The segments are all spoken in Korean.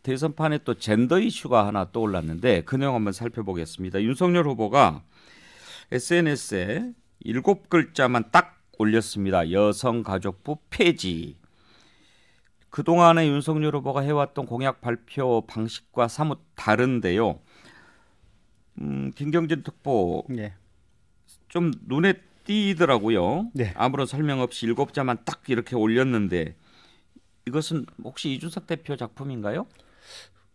대선판에 또 젠더 이슈가 하나 떠올랐는데 그 내용 한번 살펴보겠습니다. 윤석열 후보가 SNS에 7글자만 딱 올렸습니다. 여성가족부 폐지. 그동안에 윤석열 후보가 해왔던 공약 발표 방식과 사뭇 다른데요. 김경진 특보 네. 좀 눈에 띄더라고요. 네. 아무런 설명 없이 7자만 딱 이렇게 올렸는데 이것은 혹시 이준석 대표 작품인가요?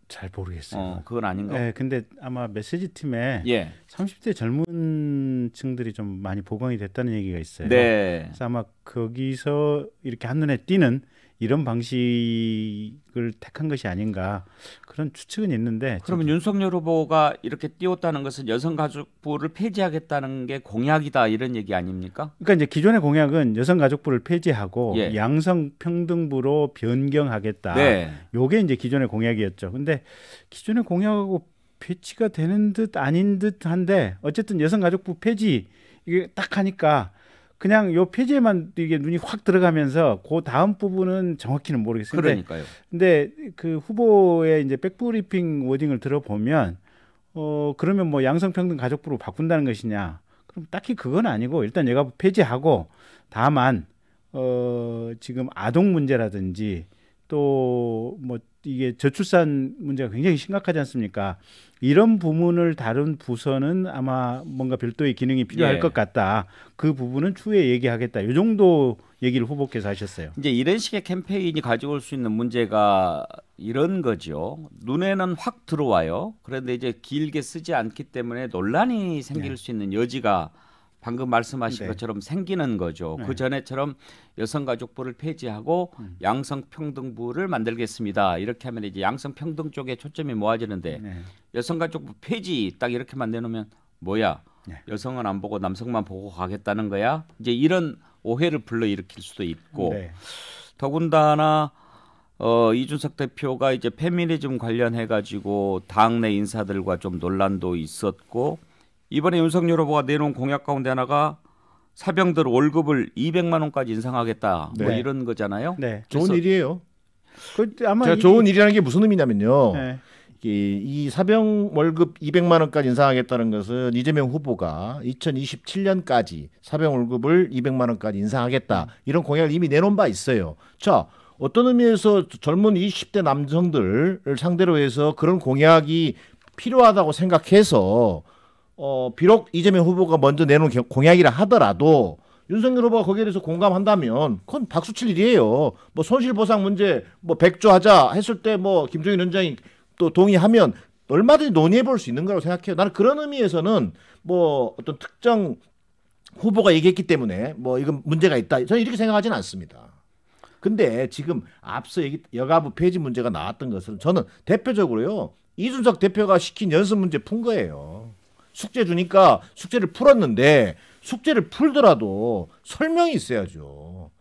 잘 모르겠어요. 그건 아닌가? 네, 근데 아마 메시지 팀에 예. 30대 젊은 층들이 좀 많이 보강이 됐다는 얘기가 있어요. 네. 그래서 아마 거기서 이렇게 한눈에 띄는 이런 방식을 택한 것이 아닌가 그런 추측은 있는데. 그러면 윤석열 후보가 이렇게 띄웠다는 것은 여성가족부를 폐지하겠다는 게 공약이다 이런 얘기 아닙니까? 그러니까 이제 기존의 공약은 여성가족부를 폐지하고 예. 양성평등부로 변경하겠다. 네. 요게 이제 기존의 공약이었죠. 근데 기존의 공약하고 배치가 되는 듯 아닌 듯한데 어쨌든 여성가족부 폐지 이게 딱 하니까 그냥 요 폐지에만 이게 눈이 확 들어가면서 그 다음 부분은 정확히는 모르겠어요. 그러니까요. 근데 그 후보의 이제 백브리핑 워딩을 들어보면 그러면 뭐 양성평등 가족부로 바꾼다는 것이냐? 그럼 딱히 그건 아니고 일단 여가부 폐지하고 다만 지금 아동 문제라든지 또 뭐 이게 저출산 문제가 굉장히 심각하지 않습니까? 이런 부분을 다룬 부서는 아마 뭔가 별도의 기능이 필요할 예. 것 같다. 그 부분은 추후에 얘기하겠다. 이 정도 얘기를 후보께서 하셨어요. 이제 이런 식의 캠페인이 가져올 수 있는 문제가 이런 거죠. 눈에는 확 들어와요. 그런데 이제 길게 쓰지 않기 때문에 논란이 생길 네. 수 있는 여지가 방금 말씀하신 네. 것처럼 생기는 거죠. 네. 그 전에처럼 여성가족부를 폐지하고 양성평등부를 만들겠습니다. 이렇게 하면 이제 양성평등 쪽에 초점이 모아지는데 네. 여성가족부 폐지 딱 이렇게만 내놓으면 뭐야? 네. 여성은 안 보고 남성만 보고 가겠다는 거야? 이제 이런 오해를 불러일으킬 수도 있고 네. 더군다나 이준석 대표가 이제 페미니즘 관련해 가지고 당내 인사들과 좀 논란도 있었고 이번에 윤석열 후보가 내놓은 공약 가운데 하나가 사병들 월급을 200만 원까지 인상하겠다. 뭐 네. 이런 거잖아요. 네. 좋은 일이에요. 아마 제가 좋은 일이라는 게 무슨 의미냐면요. 네. 이 사병 월급 200만 원까지 인상하겠다는 것은 이재명 후보가 2027년까지 사병 월급을 200만 원까지 인상하겠다. 이런 공약을 이미 내놓은 바 있어요. 자, 어떤 의미에서 젊은 20대 남성들을 상대로 해서 그런 공약이 필요하다고 생각해서 비록 이재명 후보가 먼저 내놓은 공약이라 하더라도 윤석열 후보가 거기에 대해서 공감한다면 그건 박수 칠 일이에요. 뭐 손실보상 문제 뭐 100조 하자 했을 때 뭐 김종인 위원장이 또 동의하면 얼마든지 논의해 볼 수 있는 거라고 생각해요. 나는 그런 의미에서는 뭐 어떤 특정 후보가 얘기했기 때문에 뭐 이건 문제가 있다. 저는 이렇게 생각하지는 않습니다. 근데 지금 앞서 여가부 폐지 문제가 나왔던 것은 저는 대표적으로요. 이준석 대표가 시킨 연습 문제 푼 거예요. 숙제 주니까 숙제를 풀었는데 숙제를 풀더라도 설명이 있어야죠.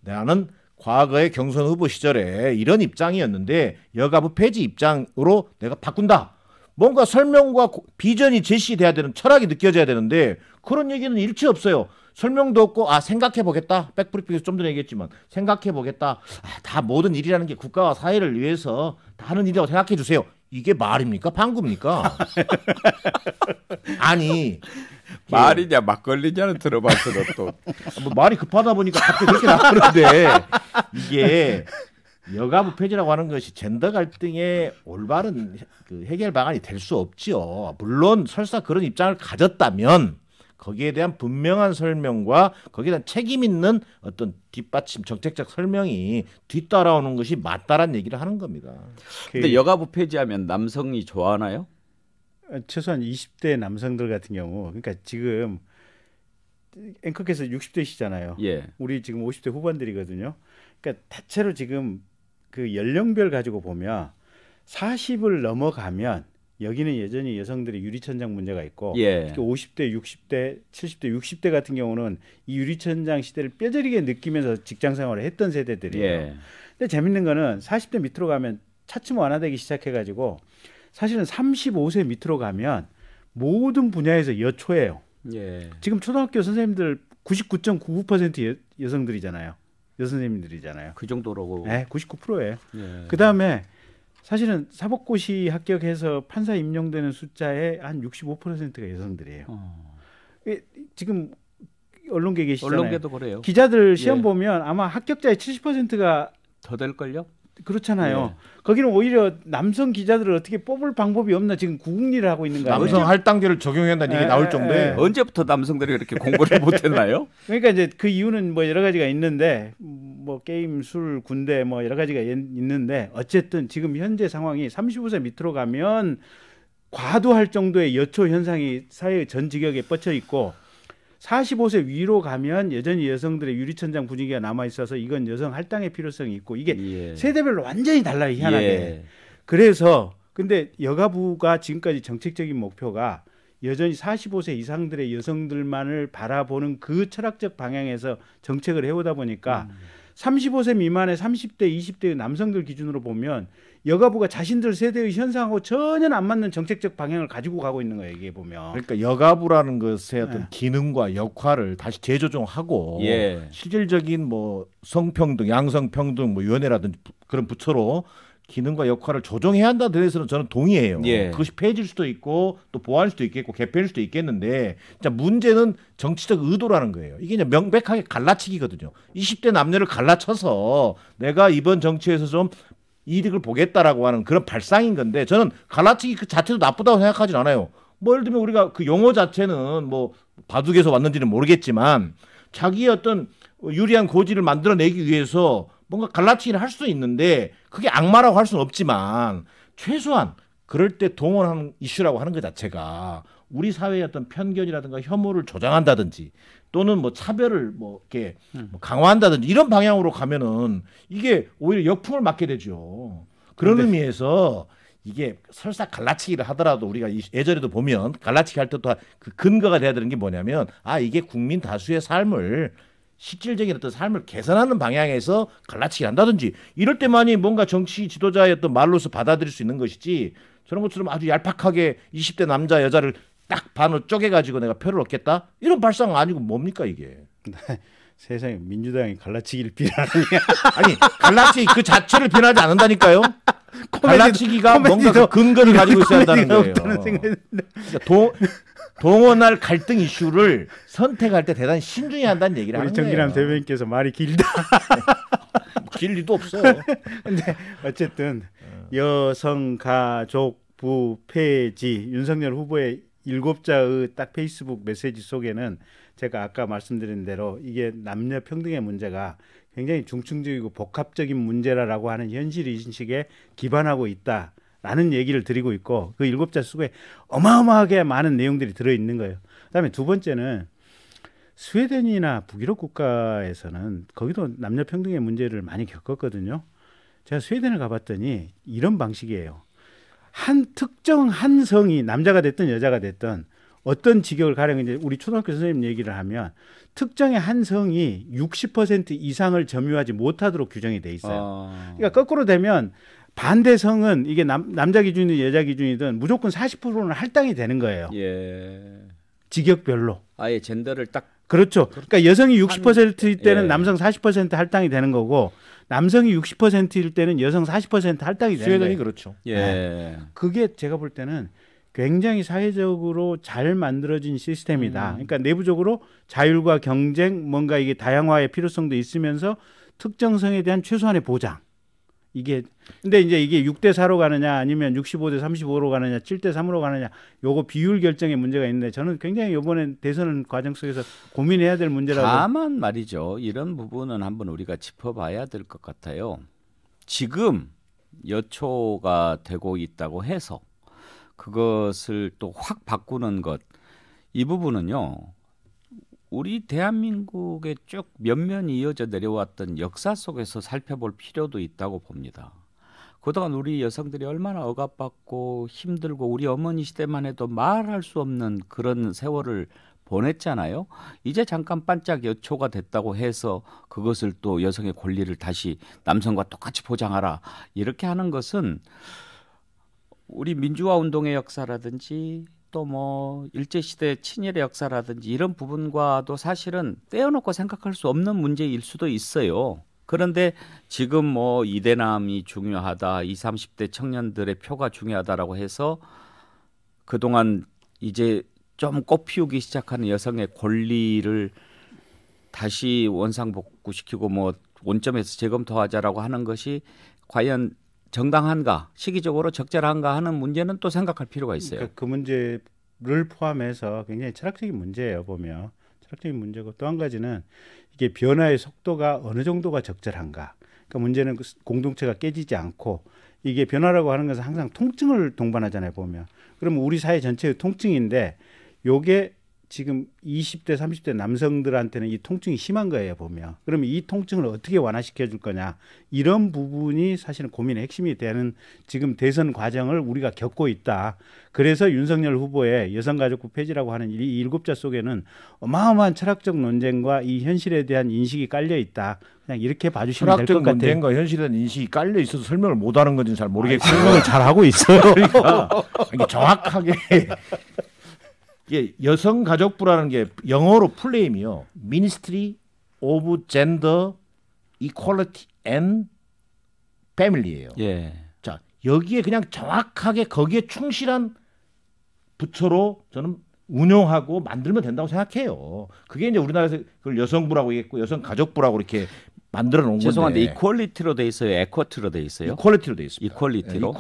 나는 과거의 경선 후보 시절에 이런 입장이었는데 여가부 폐지 입장으로 내가 바꾼다. 뭔가 설명과 비전이 제시돼야 되는 철학이 느껴져야 되는데 그런 얘기는 일치 없어요. 설명도 없고 생각해보겠다. 백브리핑에서 좀 전에 얘기했지만 생각해보겠다. 다 모든 일이라는 게 국가와 사회를 위해서 다 하는 일이라고 생각해 주세요. 이게 말입니까? 방구입니까? 아니 말이냐 막걸리냐는 들어봤어도 또 뭐 말이 급하다 보니까 갑자기 그렇게 나오는데 이게 여가부 폐지라고 하는 것이 젠더 갈등의 올바른 그 해결 방안이 될 수 없지요. 물론 설사 그런 입장을 가졌다면 거기에 대한 분명한 설명과 거기에 대한 책임 있는 어떤 뒷받침 정책적 설명이 뒤따라오는 것이 맞다라는 얘기를 하는 겁니다. 근데 여가부 폐지하면 남성이 좋아하나요? 최소한 20대 남성들 같은 경우 그러니까 지금 앵커께서 60대시잖아요. 예. 우리 지금 50대 후반들이거든요. 그러니까 대체로 지금 그 연령별 가지고 보면 40을 넘어가면 여기는 여전히 여성들의 유리천장 문제가 있고 예. 50대, 60대, 70대, 60대 같은 경우는 이 유리천장 시대를 뼈저리게 느끼면서 직장 생활을 했던 세대들이에요. 예. 근데 재밌는 거는 40대 밑으로 가면 차츰 완화되기 시작해가지고 사실은 35세 밑으로 가면 모든 분야에서 여초예요. 예. 지금 초등학교 선생님들 99.99% 여성들이잖아요. 여선생님들이잖아요. 그 정도로. 네, 99%예요. 예. 그다음에 사실은 사법고시 합격해서 판사 임용되는 숫자의 한 65%가 여성들이에요. 지금 언론계 계시잖아요. 언론계도 그래요. 기자들 시험 예. 보면 아마 합격자의 70%가 더 될걸요? 그렇잖아요. 거기는 오히려 남성 기자들을 어떻게 뽑을 방법이 없나 지금 구국리를 하고 있는 거예요. 남성 할당제를 적용한다는 얘기 나올 정도에 언제부터 남성들이 그렇게 공부를 못했나요? 그러니까 이제 그 이유는 뭐 여러 가지가 있는데 뭐 게임, 술, 군대 뭐 여러 가지가 있는데 어쨌든 지금 현재 상황이 35세 밑으로 가면 과도할 정도의 여초 현상이 사회 전 지역에 뻗쳐 있고 45세 위로 가면 여전히 여성들의 유리천장 분위기가 남아 있어서 이건 여성 할당의 필요성이 있고 이게 예. 세대별로 완전히 달라요, 희한하게. 예. 그래서 근데 여가부가 지금까지 정책적인 목표가 여전히 45세 이상들의 여성들만을 바라보는 그 철학적 방향에서 정책을 해오다 보니까 35세 미만의 30대, 20대 남성들 기준으로 보면 여가부가 자신들 세대의 현상하고 전혀 안 맞는 정책적 방향을 가지고 가고 있는 거예요, 이게 보면. 그러니까 여가부라는 것의 어떤 기능과 역할을 다시 재조정하고 예. 실질적인 뭐 성평등, 양성평등 뭐 위원회라든지 그런 부처로 기능과 역할을 조정해야 한다는 데에서는 저는 동의해요. 예. 그것이 폐해질 수도 있고 또 보완할 수도 있겠고 개편일 수도 있겠는데 자 문제는 정치적 의도라는 거예요. 이게 이제 명백하게 갈라치기거든요. 20대 남녀를 갈라쳐서 내가 이번 정치에서 좀 이득을 보겠다라고 하는 그런 발상인 건데 저는 갈라치기 그 자체도 나쁘다고 생각하진 않아요. 뭐 예를 들면 우리가 그 용어 자체는 뭐 바둑에서 왔는지는 모르겠지만 자기의 어떤 유리한 고지를 만들어내기 위해서 뭔가 갈라치기를 할 수도 있는데 그게 악마라고 할 수는 없지만 최소한 그럴 때 동원하는 이슈라고 하는 것 자체가 우리 사회의 어떤 편견이라든가 혐오를 조장한다든지 또는 뭐 차별을 뭐 이렇게 뭐 강화한다든지 이런 방향으로 가면은 이게 오히려 역풍을 맞게 되죠. 그런 의미에서 이게 설사 갈라치기를 하더라도 우리가 예전에도 보면 갈라치기 할 때도 그 근거가 돼야 되는 게 뭐냐면 아 이게 국민 다수의 삶을 실질적인 어떤 삶을 개선하는 방향에서 갈라치기 한다든지 이럴 때만이 뭔가 정치 지도자의 어떤 말로서 받아들일 수 있는 것이지 저런 것처럼 아주 얄팍하게 20대 남자 여자를 딱 반으로 쪼개가지고 내가 표를 얻겠다 이런 발상은 아니고 뭡니까 이게. 세상에 민주당이 갈라치기를 비난하냐. 아니 갈라치기 그 자체를 비난하지 않는다니까요. 갈라치기가 뭔가 그 근거를 가지고 있어야 한다는 거예요. 그러니까 동원할 갈등 이슈를 선택할 때 대단히 신중해야 한다는 얘기를 하는 거예요. 우리 정기남 대변인께서 말이 길다. 길 리도 없어. 근데 어쨌든 여성 가족부 폐지 윤석열 후보의 7자의 딱 페이스북 메시지 속에는 제가 아까 말씀드린 대로 이게 남녀 평등의 문제가 굉장히 중층적이고 복합적인 문제라고 하는 현실 인식에 기반하고 있다라는 얘기를 드리고 있고 그 7자 속에 어마어마하게 많은 내용들이 들어있는 거예요. 그다음에 두 번째는 스웨덴이나 북유럽 국가에서는 거기도 남녀 평등의 문제를 많이 겪었거든요. 제가 스웨덴을 가봤더니 이런 방식이에요. 한 특정 한 성이 남자가 됐든 여자가 됐든 어떤 직역을 가령 이제 우리 초등학교 선생님 얘기를 하면 특정의 한 성이 60% 이상을 점유하지 못하도록 규정이 돼 있어요. 그러니까 거꾸로 되면 반대 성은 이게 남자 기준이든 여자 기준이든 무조건 40%는 할당이 되는 거예요. 예. 직역별로. 아예 젠더를 딱 그렇죠. 그러니까 여성이 60%일 때는 예. 남성 40% 할당이 되는 거고 남성이 60%일 때는 여성 40% 할당이 되는 스웨덴이 거예요. 그렇죠. 예. 네. 그게 제가 볼 때는 굉장히 사회적으로 잘 만들어진 시스템이다. 그러니까 내부적으로 자율과 경쟁, 뭔가 이게 다양화의 필요성도 있으면서 특정성에 대한 최소한의 보장. 이게 근데 이제 이게 6대4로 가느냐 아니면 65대35로 가느냐 7대3으로 가느냐 요거 비율 결정의 문제가 있는데 저는 굉장히 이번에 대선 과정 속에서 고민해야 될 문제라고. 다만 말이죠. 이런 부분은 한번 우리가 짚어봐야 될 것 같아요. 지금 여초가 되고 있다고 해서 그것을 또 확 바꾸는 것, 이 부분은요. 우리 대한민국의 쭉 면면이 이어져 내려왔던 역사 속에서 살펴볼 필요도 있다고 봅니다. 그동안 우리 여성들이 얼마나 억압받고 힘들고 우리 어머니 시대만 해도 말할 수 없는 그런 세월을 보냈잖아요. 이제 잠깐 반짝 여초가 됐다고 해서 그것을 또 여성의 권리를 다시 남성과 똑같이 보장하라. 이렇게 하는 것은 우리 민주화 운동의 역사라든지 또 뭐 일제시대 친일의 역사라든지 이런 부분과도 사실은 떼어놓고 생각할 수 없는 문제일 수도 있어요. 그런데 지금 뭐 이대남이 중요하다, 20, 30대 청년들의 표가 중요하다라고 해서 그동안 이제 좀 꽃피우기 시작하는 여성의 권리를 다시 원상복구시키고 뭐 원점에서 재검토하자라고 하는 것이 과연 정당한가, 시기적으로 적절한가 하는 문제는 또 생각할 필요가 있어요. 그러니까 그 문제를 포함해서 굉장히 철학적인 문제예요. 보면 철학적인 문제고, 또 한 가지는 이게 변화의 속도가 어느 정도가 적절한가. 그러니까 문제는 그 공동체가 깨지지 않고, 이게 변화라고 하는 것은 항상 통증을 동반하잖아요. 보면 그러면 우리 사회 전체의 통증인데, 요게 지금 20대, 30대 남성들한테는 이 통증이 심한 거예요, 보면. 그러면 이 통증을 어떻게 완화시켜 줄 거냐. 이런 부분이 사실은 고민의 핵심이 되는 지금 대선 과정을 우리가 겪고 있다. 그래서 윤석열 후보의 여성가족부 폐지라고 하는 이 일곱자 속에는 어마어마한 철학적 논쟁과 이 현실에 대한 인식이 깔려 있다. 그냥 이렇게 봐주시면 될 것 철학적 같아요. 논쟁과 현실에 대한 인식이 깔려 있어서 설명을 못하는 건지는 잘 모르겠고 설명을 잘 하고 있어요. 그러니까 이게 정확하게 이게 여성가족부라는 게 영어로 풀네임이요. Ministry of Gender, Equality and Family예요. 예. 자, 여기에 그냥 정확하게 거기에 충실한 부처로 저는 운영하고 만들면 된다고 생각해요. 그게 이제 우리나라에서 그걸 여성부라고 얘기했고 여성가족부라고 이렇게 만들어 놓은 건데. 죄송한데 이퀄리티로 돼 있어요, 에쿼티로 돼 있어요? 이퀄리티로 돼 있습니다. 이퀄리티로.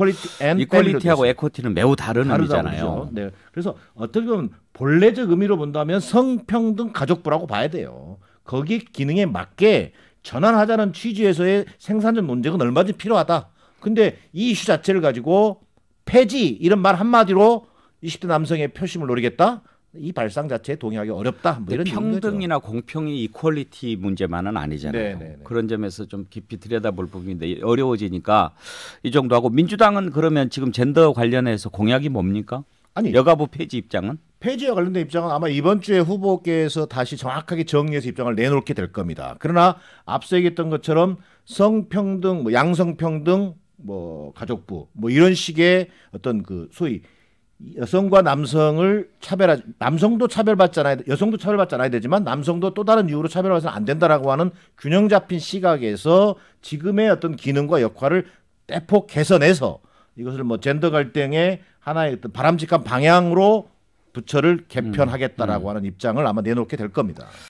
이퀄리티하고 에쿼티는 매우 다른 의미잖아요. 네. 그래서 어떻게 보면 본래적 의미로 본다면 성평등 가족부라고 봐야 돼요. 거기 기능에 맞게 전환하자는 취지에서의 생산적 논쟁은 얼마든지 필요하다. 근데 이 이슈 자체를 가지고 폐지 이런 말 한마디로 20대 남성의 표심을 노리겠다? 이 발상 자체에 동의하기 어렵다. 뭐 이런 평등이나 공평이 이퀄리티 문제만은 아니잖아요. 네네네. 그런 점에서 좀 깊이 들여다볼 부분인데 어려워지니까 이 정도 하고, 민주당은 그러면 지금 젠더 관련해서 공약이 뭡니까? 아니 여가부 폐지 입장은? 폐지와 관련된 입장은 아마 이번 주에 후보께서 다시 정확하게 정리해서 입장을 내놓게 될 겁니다. 그러나 앞서 얘기했던 것처럼 성평등, 뭐 양성평등, 뭐 가족부, 뭐 이런 식의 어떤 그 소위 여성과 남성을 차별하지, 남성도 차별받지 않아야, 여성도 차별받지 않아야 되지만 남성도 또 다른 이유로 차별받아서는 안 된다라고 하는 균형 잡힌 시각에서 지금의 어떤 기능과 역할을 대폭 개선해서 이것을 뭐 젠더 갈등의 하나의 어떤 바람직한 방향으로 부처를 개편하겠다라고 하는 입장을 아마 내놓게 될 겁니다.